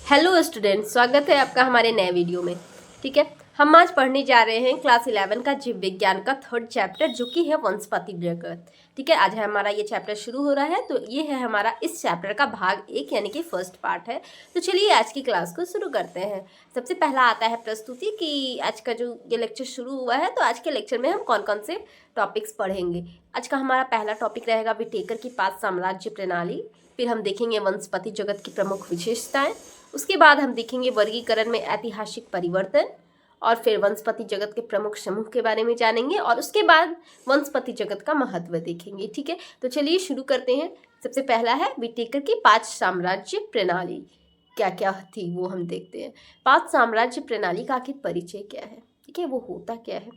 Hello students, स्वागत है आपका हमारे नए वीडियो में। ठीक है, हम आज पढ़ने जा रहे हैं क्लास 11 का जीव विज्ञान का थर्ड चैप्टर, जो कि है वनस्पति जगत। ठीक है, आज हमारा ये चैप्टर शुरू हो रहा है, तो ये है हमारा इस चैप्टर का भाग 1 यानी कि फर्स्ट पार्ट है। तो चलिए आज की क्लास को शुरू करते हैं। सबसे पहला आता है प्रस्तुति कि आज का जो ये लेक्चर शुरू हुआ है, तो आज के लेक्चर में हम कौन कौन से टॉपिक्स पढ़ेंगे। आज का हमारा पहला टॉपिक रहेगा विटेकर की 5 साम्राज्य प्रणाली। फिर हम देखेंगे वनस्पति जगत की प्रमुख विशेषताएं। उसके बाद हम देखेंगे वर्गीकरण में ऐतिहासिक परिवर्तन, और फिर वनस्पति जगत के प्रमुख समूह के बारे में जानेंगे, और उसके बाद वनस्पति जगत का महत्व देखेंगे। ठीक है, तो चलिए शुरू करते हैं। सबसे पहला है विटेकर की 5 साम्राज्य प्रणाली। क्या क्या थी वो हम देखते हैं। 5 साम्राज्य प्रणाली का आखिर परिचय क्या है, ठीक है, वो होता क्या है।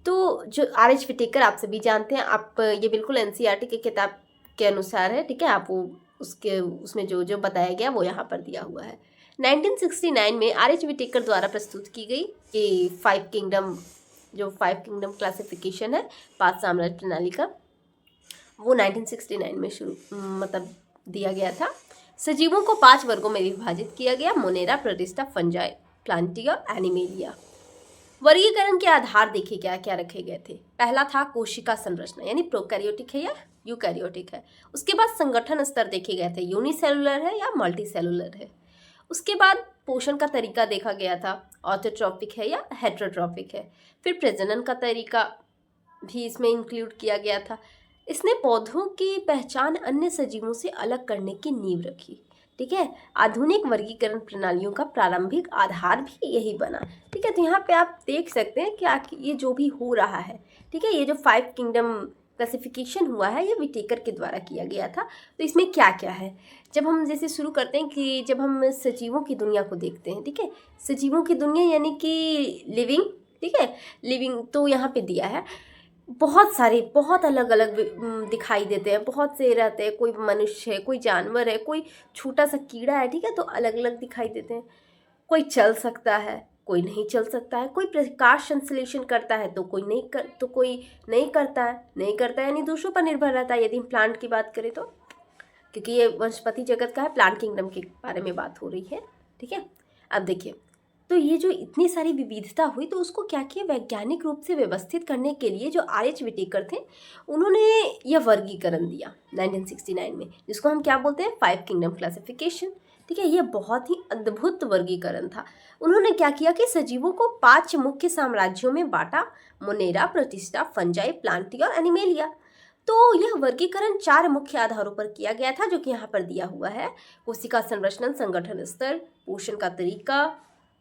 तो जो आर.एच. विटेकर आप सभी जानते हैं, आप ये बिल्कुल एनसीईआरटी की किताब के अनुसार है। ठीक है, आप वो उसमें जो जो बताया गया वो यहाँ पर दिया हुआ है। 1969 में आर.एच. विटेकर द्वारा प्रस्तुत की गई ये 5 किंगडम क्लासिफिकेशन है 5 साम्राज्य प्रणाली का, वो 1969 में दिया गया था। सजीवों को 5 वर्गों में विभाजित किया गया: मोनेरा, प्रोटिस्टा, फंजाई, प्लांटिया, एनिमेलिया। वर्गीकरण के आधार देखे क्या क्या रखे गए थे। पहला था कोशिका संरचना, यानी प्रोकैरियोटिक है या यूकैरियोटिक है। उसके बाद संगठन स्तर देखे गए थे, यूनिसेलुलर है या मल्टीसेलुलर है। उसके बाद पोषण का तरीका देखा गया था, ऑटोट्रॉपिक है या हेटेरोट्रॉपिक है। फिर प्रजनन का तरीका भी इसमें इंक्लूड किया गया था। इसने पौधों की पहचान अन्य सजीवों से अलग करने की नींव रखी। ठीक है, आधुनिक वर्गीकरण प्रणालियों का प्रारंभिक आधार भी यही बना। ठीक है, तो यहाँ पे आप देख सकते हैं कि ये जो भी हो रहा है, ठीक है, ये जो 5 किंगडम क्लासिफिकेशन हुआ है, ये विटेकर के द्वारा किया गया था। तो इसमें क्या क्या है, जब हम जैसे शुरू करते हैं कि जब हम सजीवों की दुनिया को देखते हैं, ठीक है, सजीवों की दुनिया यानी कि लिविंग, ठीक है, लिविंग तो यहाँ पे दिया है। बहुत सारे बहुत अलग अलग दिखाई देते हैं, बहुत से रहते हैं, कोई मनुष्य है, कोई जानवर है, कोई छोटा सा कीड़ा है, ठीक है, तो अलग अलग दिखाई देते हैं। कोई चल सकता है, कोई नहीं चल सकता है, कोई प्रकाश संश्लेषण करता है तो कोई नहीं करता है, यानी दूसरों पर निर्भर रहता है। यदि हम प्लांट की बात करें तो, क्योंकि ये वनस्पति जगत का है, प्लांट किंगडम के बारे में बात हो रही है। ठीक है, अब देखिए, तो ये जो इतनी सारी विविधता हुई, तो उसको क्या किया, वैज्ञानिक रूप से व्यवस्थित करने के लिए जो आर.एच. विटेकर थे, उन्होंने यह वर्गीकरण दिया 1969 में, जिसको हम क्या बोलते हैं, 5 किंगडम क्लासिफिकेशन। ठीक है, ये बहुत ही अद्भुत वर्गीकरण था। उन्होंने क्या किया कि सजीवों को 5 मुख्य साम्राज्यों में बांटा: मोनेरा, प्रोटिस्टा, फंजाई, प्लांटिया और एनिमेलिया। तो यह वर्गीकरण 4 मुख्य आधारों पर किया गया था, जो कि यहाँ पर दिया हुआ है: कोशिका संरचना, संगठन स्तर, पोषण का तरीका,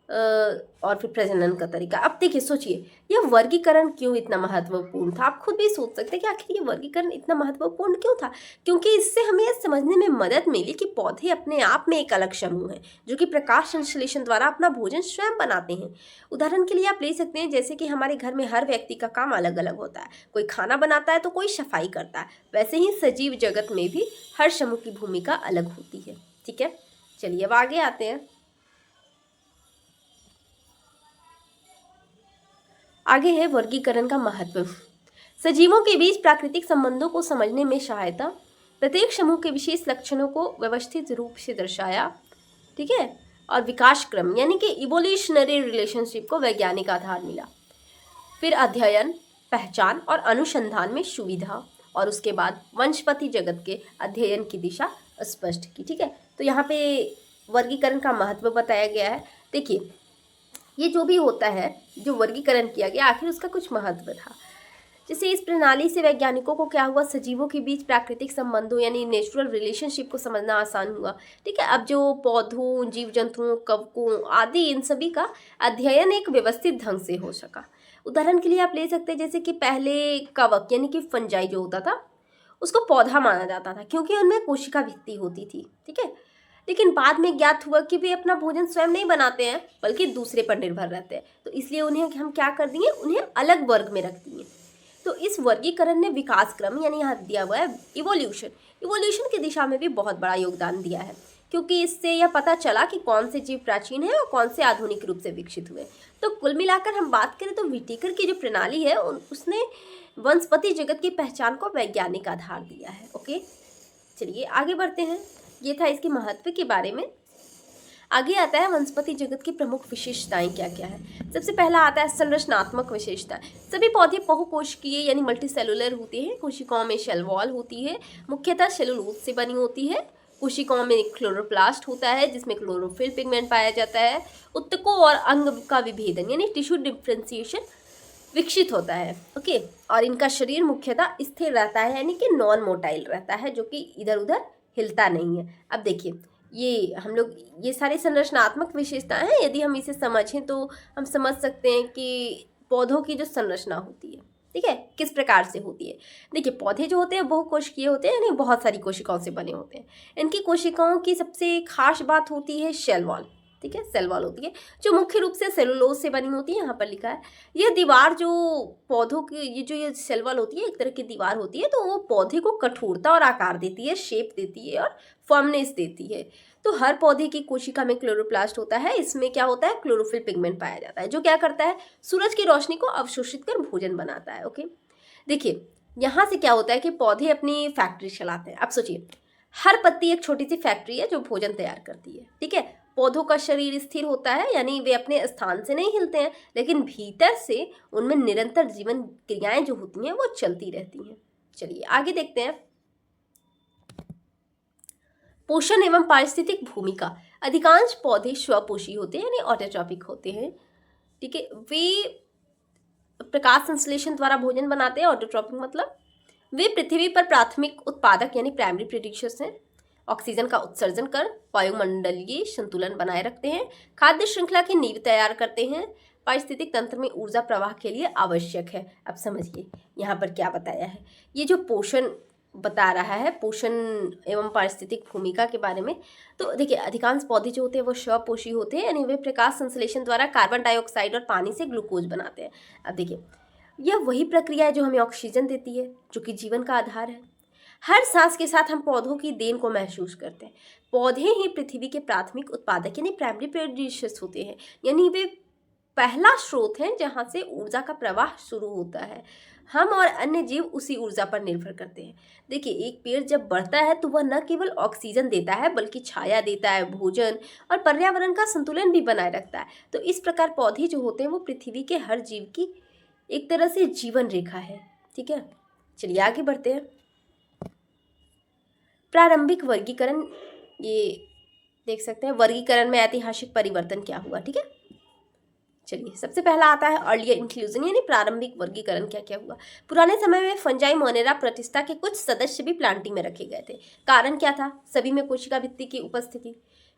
और फिर प्रजनन का तरीका। अब देखिए, सोचिए यह वर्गीकरण क्यों इतना महत्वपूर्ण था। आप खुद भी सोच सकते हैं कि आखिर ये वर्गीकरण इतना महत्वपूर्ण क्यों था। क्योंकि इससे हमें यह समझने में मदद मिली कि पौधे अपने आप में एक अलग समूह है, जो कि प्रकाश संश्लेषण द्वारा अपना भोजन स्वयं बनाते हैं। उदाहरण के लिए आप ले सकते हैं, जैसे कि हमारे घर में हर व्यक्ति का काम अलग अलग होता है, कोई खाना बनाता है तो कोई सफाई करता है। वैसे ही सजीव जगत में भी हर समूह की भूमिका अलग होती है। ठीक है, चलिए अब आगे आते हैं। आगे है वर्गीकरण का महत्व। सजीवों के बीच प्राकृतिक संबंधों को समझने में सहायता, प्रत्येक समूह के विशेष लक्षणों को व्यवस्थित रूप से दर्शाया। ठीक है, और विकास क्रम यानी कि इवोल्यूशनरी रिलेशनशिप को वैज्ञानिक आधार मिला। फिर अध्ययन, पहचान और अनुसंधान में सुविधा, और उसके बाद वनस्पति जगत के अध्ययन की दिशा स्पष्ट की। ठीक है, तो यहाँ पे वर्गीकरण का महत्व बताया गया है। देखिए, ये जो भी होता है, जो वर्गीकरण किया गया, आखिर उसका कुछ महत्व था। जैसे इस प्रणाली से वैज्ञानिकों को क्या हुआ, सजीवों के बीच प्राकृतिक संबंधों यानी नेचुरल रिलेशनशिप को समझना आसान हुआ। ठीक है, अब जो पौधों, जीव जंतुओं, कवकों आदि, इन सभी का अध्ययन एक व्यवस्थित ढंग से हो सका। उदाहरण के लिए आप ले सकते हैं, जैसे कि पहले कवक यानी कि फंजाई जो होता था, उसको पौधा माना जाता था, क्योंकि उनमें कोशिका भित्ति होती थी। ठीक है, लेकिन बाद में ज्ञात हुआ कि वे अपना भोजन स्वयं नहीं बनाते हैं, बल्कि दूसरे पर निर्भर रहते हैं। तो इसलिए उन्हें हम क्या कर दिए, उन्हें अलग वर्ग में रख दिए। तो इस वर्गीकरण ने विकास क्रम यानी यहाँ दिया हुआ है इवोल्यूशन की दिशा में भी बहुत बड़ा योगदान दिया है, क्योंकि इससे यह पता चला कि कौन से जीव प्राचीन है और कौन से आधुनिक रूप से विकसित हुए। तो कुल मिलाकर हम बात करें तो विटेकर की जो प्रणाली है, उसने वनस्पति जगत की पहचान को वैज्ञानिक आधार दिया है। ओके, चलिए आगे बढ़ते हैं। ये था इसके महत्व के बारे में। आगे आता है वनस्पति जगत की प्रमुख विशेषताएं क्या क्या है। सबसे पहला आता है संरचनात्मक विशेषता। सभी पौधे बहुकोशिकीय यानी मल्टीसेलुलर होते हैं। कोशिकाओं में शेल वॉल होती है, मुख्यतः सेलुलोज से बनी होती है। कोशिकाओं में क्लोरोप्लास्ट होता है जिसमें क्लोरोफिल पिगमेंट पाया जाता है। उत्तकों और अंग का विभेदन यानी टिश्यू डिफ्रेंसिएशन विकसित होता है। ओके, और इनका शरीर मुख्यतः स्थिर रहता है यानी कि नॉन मोटाइल रहता है, जो कि इधर उधर हिलता नहीं है। अब देखिए ये हम लोग ये सारी संरचनात्मक विशेषताएं हैं। यदि हम इसे समझें तो हम समझ सकते हैं कि पौधों की जो संरचना होती है, ठीक है, किस प्रकार से होती है। देखिए पौधे जो होते हैं बहुकोशिकीय होते हैं यानी बहुत सारी कोशिकाओं से बने होते हैं। इनकी कोशिकाओं की सबसे खास बात होती है शेल वॉल, ठीक है, सेल वॉल होती है जो मुख्य रूप से सेलुलोज से बनी होती है। यहाँ पर लिखा है यह दीवार जो पौधों की ये सेल वॉल होती है एक तरह की दीवार होती है, तो वो पौधे को कठोरता और आकार देती है, शेप देती है और फॉर्मनेस देती है। तो हर पौधे की कोशिका में क्लोरोप्लास्ट होता है। इसमें क्या होता है, क्लोरोफिल पिगमेंट पाया जाता है जो क्या करता है, सूरज की रोशनी को अवशोषित कर भोजन बनाता है। ओके, देखिए यहाँ से क्या होता है कि पौधे अपनी फैक्ट्री चलाते हैं। अब सोचिए हर पत्ती एक छोटी सी फैक्ट्री है जो भोजन तैयार करती है, ठीक है। पौधों का शरीर स्थिर होता है यानी वे अपने स्थान से नहीं हिलते हैं, लेकिन भीतर से उनमें निरंतर जीवन क्रियाएं जो होती हैं वो चलती रहती हैं। चलिए आगे देखते हैं। पोषण एवं पारिस्थितिक भूमिका। अधिकांश पौधे स्वपोषी होते हैं यानी ऑटोट्रॉपिक होते हैं, ठीक है। वे प्रकाश संश्लेषण द्वारा भोजन बनाते हैं। ऑटोट्रॉपिक मतलब वे पृथ्वी पर प्राथमिक उत्पादक यानी प्राइमरी प्रोड्यूसर्स हैं। ऑक्सीजन का उत्सर्जन कर वायुमंडलीय संतुलन बनाए रखते हैं। खाद्य श्रृंखला की नींव तैयार करते हैं। पारिस्थितिक तंत्र में ऊर्जा प्रवाह के लिए आवश्यक है। अब समझिए यहाँ पर क्या बताया है। ये जो पोषण बता रहा है, पोषण एवं पारिस्थितिक भूमिका के बारे में, तो देखिए अधिकांश पौधे जो होते हैं वो स्वपोषी होते हैं यानी वे प्रकाश संश्लेषण द्वारा कार्बन डाइऑक्साइड और पानी से ग्लूकोज बनाते हैं। अब देखिए यह वही प्रक्रिया है जो हमें ऑक्सीजन देती है, जो कि जीवन का आधार है। हर सांस के साथ हम पौधों की देन को महसूस करते हैं। पौधे ही पृथ्वी के प्राथमिक उत्पादक यानी प्राइमरी प्रोड्यूसर्स होते हैं, यानी वे पहला स्रोत है जहाँ से ऊर्जा का प्रवाह शुरू होता है। हम और अन्य जीव उसी ऊर्जा पर निर्भर करते हैं। देखिए एक पेड़ जब बढ़ता है तो वह न केवल ऑक्सीजन देता है बल्कि छाया देता है, भोजन और पर्यावरण का संतुलन भी बनाए रखता है। तो इस प्रकार पौधे जो होते हैं वो पृथ्वी के हर जीव की एक तरह से जीवन रेखा है, ठीक है। चलिए आगे बढ़ते हैं। प्रारंभिक वर्गीकरण, ये देख सकते हैं वर्गीकरण में ऐतिहासिक परिवर्तन क्या हुआ, ठीक है। चलिए सबसे पहला आता है अर्लियर इंक्लूजन यानी प्रारंभिक वर्गीकरण क्या क्या हुआ। पुराने समय में फंजाई मोनेरा प्रतिष्ठा के कुछ सदस्य भी प्लांटी में रखे गए थे। कारण क्या था, सभी में कोशिका भित्ति की उपस्थिति।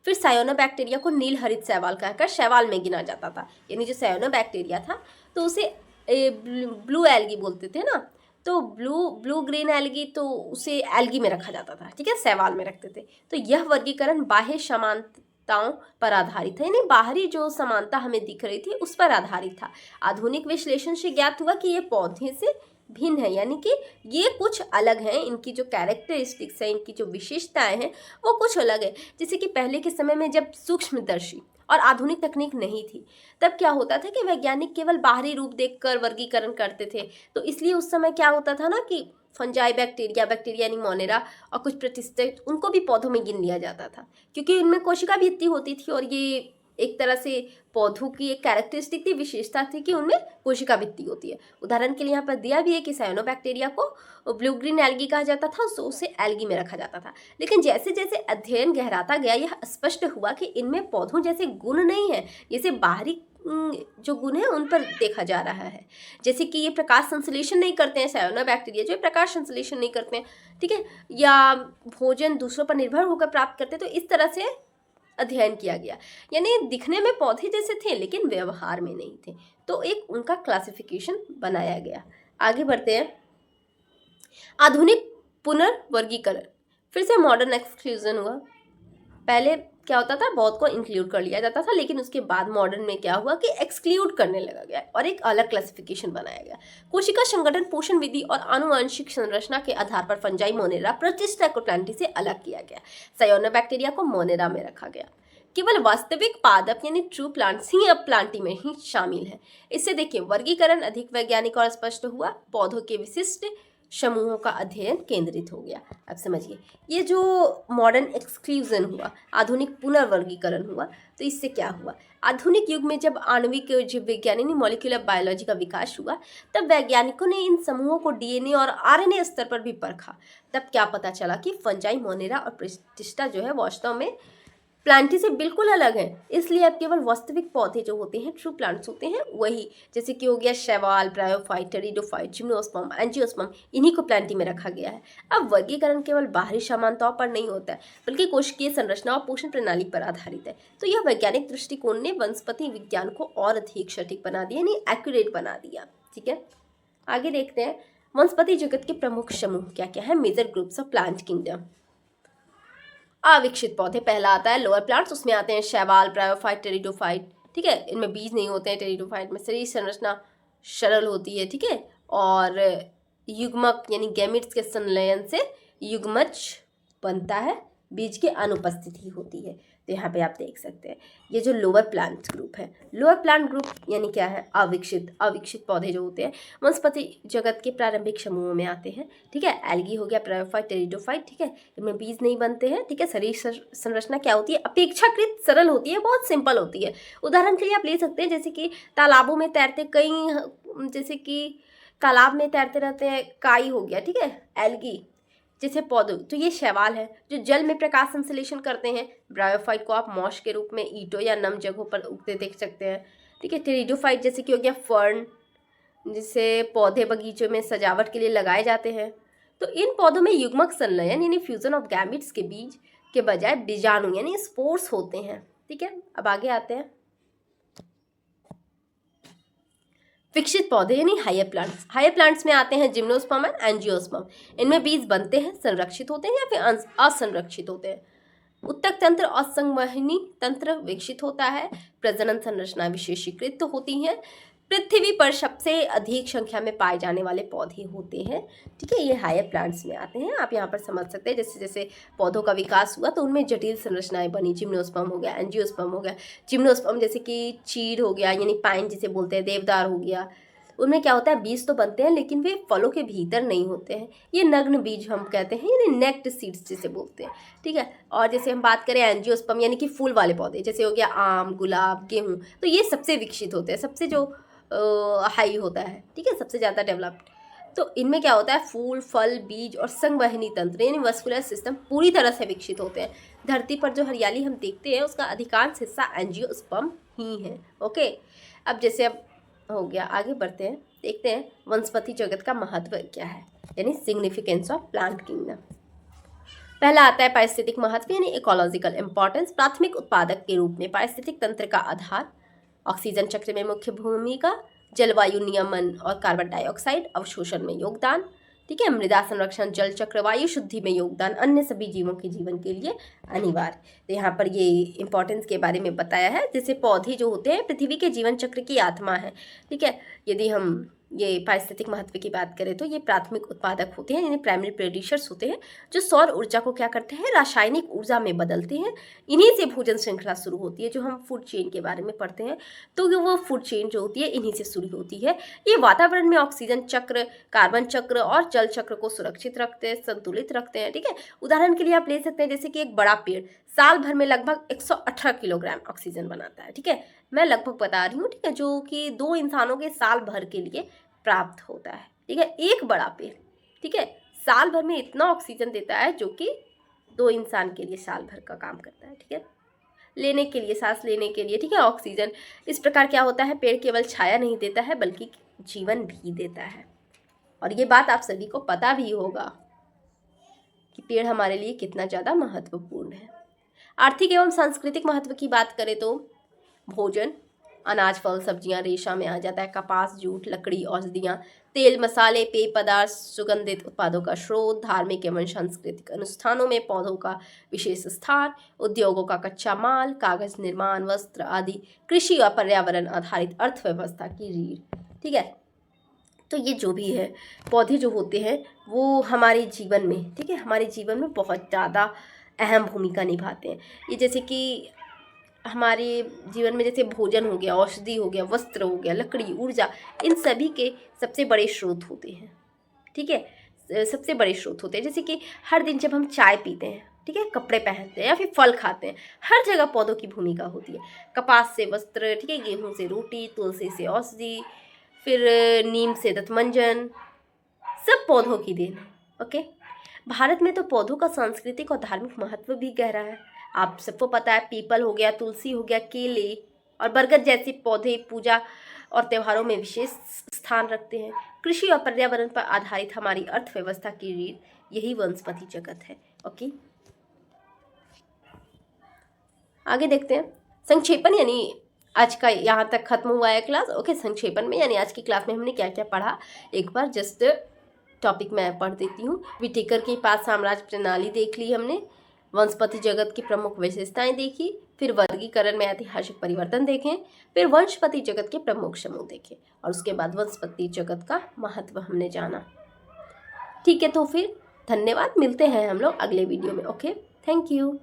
फिर सायोनोबैक्टीरिया को नील हरित शैवाल कहकर शैवाल में गिना जाता था, यानी जो सायोनोबैक्टीरिया था तो उसे ब्लू एल्गी बोलते थे ना, तो ब्लू ग्रीन एल्गी तो उसे एल्गी में रखा जाता था, ठीक है, शैवाल में रखते थे। तो यह वर्गीकरण बाह्य समानताओं पर आधारित है, यानी बाहरी जो समानता हमें दिख रही थी उस पर आधारित था। आधुनिक विश्लेषण से ज्ञात हुआ कि ये पौधे से भिन्न है, यानी कि ये कुछ अलग हैं। इनकी जो कैरेक्टरिस्टिक्स है, इनकी जो विशेषताएं हैं वो कुछ अलग है। जैसे कि पहले के समय में जब सूक्ष्मदर्शी और आधुनिक तकनीक नहीं थी तब क्या होता था कि वैज्ञानिक केवल बाहरी रूप देखकर वर्गीकरण करते थे। तो इसलिए उस समय क्या होता था ना कि फंजाई बैक्टीरिया यानी मोनेरा और कुछ प्रतिष्ठित उनको भी पौधों में गिन लिया जाता था, क्योंकि इनमें कोशिका भित्ति होती थी और ये एक तरह से पौधों की एक कैरेक्टरिस्टिक थी, विशेषता थी कि उनमें कोशिका भित्ति होती है। उदाहरण के लिए यहाँ पर दिया भी है कि साइनोबैक्टीरिया को ब्लू ग्रीन एल्गी कहा जाता था, तो उसे एल्गी में रखा जाता था। लेकिन जैसे जैसे अध्ययन गहराता गया यह स्पष्ट हुआ कि इनमें पौधों जैसे गुण नहीं है, जैसे बाहरी जो गुण है उन पर देखा जा रहा है। जैसे कि ये प्रकाश संश्लेषण नहीं करते हैं, साइनोबैक्टीरिया जो प्रकाश संश्लेषण नहीं करते हैं, ठीक है, या भोजन दूसरों पर निर्भर होकर प्राप्त करते हैं। तो इस तरह से अध्ययन किया गया, यानी दिखने में पौधे जैसे थे लेकिन व्यवहार में नहीं थे, तो एक उनका क्लासिफिकेशन बनाया गया। आगे बढ़ते हैं। आधुनिक पुनर्वर्गीकरण, फिर से मॉडर्न एक्सक्लूजन हुआ। पहले क्या होता था, बहुत को इंक्लूड कर लिया जाता था, लेकिन उसके बाद मॉडर्न में क्या हुआ कि एक्सक्लूड करने लगा गया और एक अलग क्लासिफिकेशन बनाया गया। कोशिका संगठन, पोषण विधि और आनुवंशिक संरचना के आधार पर फंजाई मोनेरा प्रतिष्ठा को प्लांटी से अलग किया गया। सायोनोबैक्टीरिया को मोनेरा में रखा गया। केवल वास्तविक पादप यानी ट्रू प्लांट्स ही अब प्लांटी में ही शामिल है। इससे देखिए वर्गीकरण अधिक वैज्ञानिक और स्पष्ट हुआ। पौधों के विशिष्ट समूहों का अध्ययन केंद्रित हो गया। अब समझिए, ये जो मॉडर्न एक्सक्लूजन हुआ, आधुनिक पुनर्वर्गीकरण हुआ, तो इससे क्या हुआ? आधुनिक युग में जब आणविक जीव विज्ञान यानी मॉलिक्यूलर बायोलॉजी का विकास हुआ, तब वैज्ञानिकों ने इन समूहों को डीएनए और आरएनए स्तर पर भी परखा। तब क्या पता चला कि फंजाई, मोनेरा और प्रोटिस्टा जो है वास्तव में प्लांटी से बिल्कुल अलग है। इसलिए अब केवल वास्तविक पौधे जो होते हैं, ट्रू प्लांट्स होते हैं, वही, जैसे कि हो गया शैवाल, ब्रायोफाइट, टेरिडोफाइट, जिम्नोस्पर्म, एंजियोस्पर्म, इन्हीं को प्लांटी में रखा गया है। अब वर्गीकरण केवल बाहरी समानताओं पर नहीं होता है, बल्कि कोशिकीय संरचना और पोषण प्रणाली पर आधारित है। तो यह वैज्ञानिक दृष्टिकोण ने वनस्पति विज्ञान को और अधिक सटीक बना दिया, यानी एक्यूरेट बना दिया। ठीक है, आगे देखते हैं वनस्पति जगत के प्रमुख समूह क्या क्या है। Major groups of plant kingdom. अविकसित पौधे, पहला आता है लोअर प्लांट्स, उसमें आते हैं शैवाल, ब्रायोफाइट, टेरिडोफाइट। ठीक है, इनमें बीज नहीं होते हैं। टेरिडोफाइट में शरीर संरचना सरल होती है। ठीक है, और युग्मक यानी गैमेट्स के संलयन से युग्मज बनता है, बीज की अनुपस्थिति होती है। तो यहाँ पे आप देख सकते हैं ये जो लोअर प्लांट ग्रुप है। लोअर प्लांट ग्रुप यानी क्या है? अविकसित पौधे जो होते हैं वनस्पति जगत के प्रारंभिक समूहों में आते हैं। ठीक है, एल्गी हो गया, ब्रायोफाइट, टेरिडोफाइट। ठीक है, इनमें बीज नहीं बनते हैं। ठीक है, शरीर संरचना क्या होती है? अपेक्षाकृत सरल होती है, बहुत सिंपल होती है। उदाहरण के लिए आप ले सकते हैं जैसे कि तालाबों में तैरते कई, जैसे कि तालाब में तैरते रहते हैं काई हो गया। ठीक है, एल्गी जैसे पौधों, तो ये शैवाल है जो जल में प्रकाश संश्लेषण करते हैं। ब्रायोफाइट को आप मॉश के रूप में ईंटों या नम जगहों पर उगते देख सकते हैं। ठीक है, टेरिडोफाइट जैसे कि हो गया फर्न, जिसे पौधे बगीचों में सजावट के लिए लगाए जाते हैं। तो इन पौधों में युग्मक संलयन यानी फ्यूजन ऑफ गैमेट्स के बीज के बजाय बीजाणु यानी स्पोर्स होते हैं। ठीक है, अब आगे आते हैं विकसित पौधे यानी हायर प्लांट्स। हायर प्लांट्स में आते हैं जिम्नोस्पर्म एंड एंजियोस्पर्म। इनमें बीज बनते हैं, संरक्षित होते हैं या फिर असंरक्षित होते हैं। उत्तक तंत्र और संवहनी तंत्र विकसित होता है। प्रजनन संरचना विशेषीकृत होती है। पृथ्वी पर सबसे अधिक संख्या में पाए जाने वाले पौधे होते हैं। ठीक है, ये हायर प्लांट्स में आते हैं। आप यहाँ पर समझ सकते हैं जैसे जैसे पौधों का विकास हुआ तो उनमें जटिल संरचनाएं बनी। जिम्नोस्पर्म हो गया, एंजियोस्पर्म हो गया। जिम्नोस्पर्म जैसे कि चीड़ हो गया यानी पाइन जिसे बोलते हैं, देवदार हो गया। उनमें क्या होता है? बीज तो बनते हैं लेकिन वे फलों के भीतर नहीं होते हैं। ये नग्न बीज हम कहते हैं यानी नेक्ड सीड्स जिसे बोलते हैं। ठीक है, और जैसे हम बात करें एंजियोस्पर्म यानी कि फूल वाले पौधे, जैसे हो गया आम, गुलाब, गेहूँ, तो ये सबसे विकसित होते हैं, सबसे जो हाई होता है। ठीक है, सबसे ज़्यादा डेवलप्ड। तो इनमें क्या होता है? फूल, फल, बीज और संवहनी तंत्र यानी वस्कुलर सिस्टम पूरी तरह से विकसित होते हैं। धरती पर जो हरियाली हम देखते हैं उसका अधिकांश हिस्सा एंजियोस्पर्म ही है। ओके, अब जैसे अब हो गया, आगे बढ़ते हैं, देखते हैं वनस्पति जगत का महत्व क्या है यानी सिग्निफिकेंस ऑफ प्लांट किंगडम। पहला आता है पारिस्थितिक महत्व यानी इकोलॉजिकल इंपॉर्टेंस। प्राथमिक उत्पादक के रूप में पारिस्थितिक तंत्र का आधार, ऑक्सीजन चक्र में मुख्य भूमिका, जलवायु नियमन और कार्बन डाइऑक्साइड अवशोषण में योगदान। ठीक है, मृदा संरक्षण, जल चक्र, वायु शुद्धि में योगदान, अन्य सभी जीवों के जीवन के लिए अनिवार्य। तो यहाँ पर ये इंपॉर्टेंस के बारे में बताया है। जैसे पौधे जो होते हैं पृथ्वी के जीवन चक्र की आत्मा है। ठीक है, यदि हम ये पारिस्थितिक महत्व की बात करें तो ये प्राथमिक उत्पादक होते हैं यानी प्राइमरी प्रोड्यूसर्स होते हैं, जो सौर ऊर्जा को क्या करते हैं? रासायनिक ऊर्जा में बदलते हैं। इन्हीं से भोजन श्रृंखला शुरू होती है, जो हम फूड चेन के बारे में पढ़ते हैं। तो वो फूड चेन जो होती है इन्हीं से शुरू होती है। ये वातावरण में ऑक्सीजन चक्र, कार्बन चक्र और जल चक्र को सुरक्षित रखते हैं, संतुलित रखते हैं। ठीक है, उदाहरण के लिए आप ले सकते हैं जैसे कि एक बड़ा पेड़ साल भर में लगभग 118 किलोग्राम ऑक्सीजन बनाता है। ठीक है, मैं लगभग बता रही हूँ। ठीक है, जो कि 2 इंसानों के साल भर के लिए प्राप्त होता है। ठीक है, एक बड़ा पेड़, ठीक है, साल भर में इतना ऑक्सीजन देता है जो कि 2 इंसान के लिए साल भर का काम करता है। ठीक है, लेने के लिए, सांस लेने के लिए। ठीक है, ऑक्सीजन। इस प्रकार क्या होता है? पेड़ केवल छाया नहीं देता है बल्कि जीवन भी देता है। और ये बात आप सभी को पता भी होगा कि पेड़ हमारे लिए कितना ज़्यादा महत्वपूर्ण है। आर्थिक एवं सांस्कृतिक महत्व की बात करें तो भोजन, अनाज, फल, सब्जियां, रेशा में आ जाता है, कपास, जूट, लकड़ी, औषधियाँ, तेल, मसाले, पेय पदार्थ, सुगंधित उत्पादों का स्रोत, धार्मिक एवं सांस्कृतिक अनुष्ठानों में पौधों का विशेष स्थान, उद्योगों का कच्चा माल, कागज निर्माण, वस्त्र आदि, कृषि और पर्यावरण आधारित अर्थव्यवस्था की रीढ़। ठीक है, तो ये जो भी है पौधे जो होते हैं वो हमारे जीवन में, ठीक है, हमारे जीवन में बहुत ज़्यादा अहम भूमिका निभाते हैं। ये जैसे कि हमारे जीवन में जैसे भोजन हो गया, औषधि हो गया, वस्त्र हो गया, लकड़ी, ऊर्जा, इन सभी के सबसे बड़े स्रोत होते हैं। ठीक है, सबसे बड़े स्रोत होते हैं। जैसे कि हर दिन जब हम चाय पीते हैं, ठीक है, कपड़े पहनते हैं या फिर फल खाते हैं, हर जगह पौधों की भूमिका होती है। कपास से वस्त्र, ठीक है, गेहूं से रोटी, तुलसी से औषधि, फिर नीम से दंतमंजन, सब पौधों की देन है। ओके, भारत में तो पौधों का सांस्कृतिक और धार्मिक महत्व भी गहरा है। आप सबको पता है, पीपल हो गया, तुलसी हो गया, केले और बरगद जैसे पौधे पूजा और त्योहारों में विशेष स्थान रखते हैं। कृषि और पर्यावरण पर आधारित हमारी अर्थव्यवस्था की रीढ़ यही वनस्पति जगत है। ओके, आगे देखते हैं संक्षेपण, यानी आज का यहाँ तक खत्म हुआ है क्लास। ओके, संक्षेपण में यानी आज की क्लास में हमने क्या क्या पढ़ा, एक बार जस्ट टॉपिक मैं पढ़ देती हूँ। विटेकर के पास साम्राज्य प्रणाली देख ली हमने, वनस्पति जगत की प्रमुख विशेषताएं देखी, फिर वर्गीकरण में ऐतिहासिक परिवर्तन देखें, फिर वनस्पति जगत के प्रमुख समूह देखे और उसके बाद वनस्पति जगत का महत्व हमने जाना। ठीक है, तो फिर धन्यवाद, मिलते हैं हम लोग अगले वीडियो में। Okay, thank you.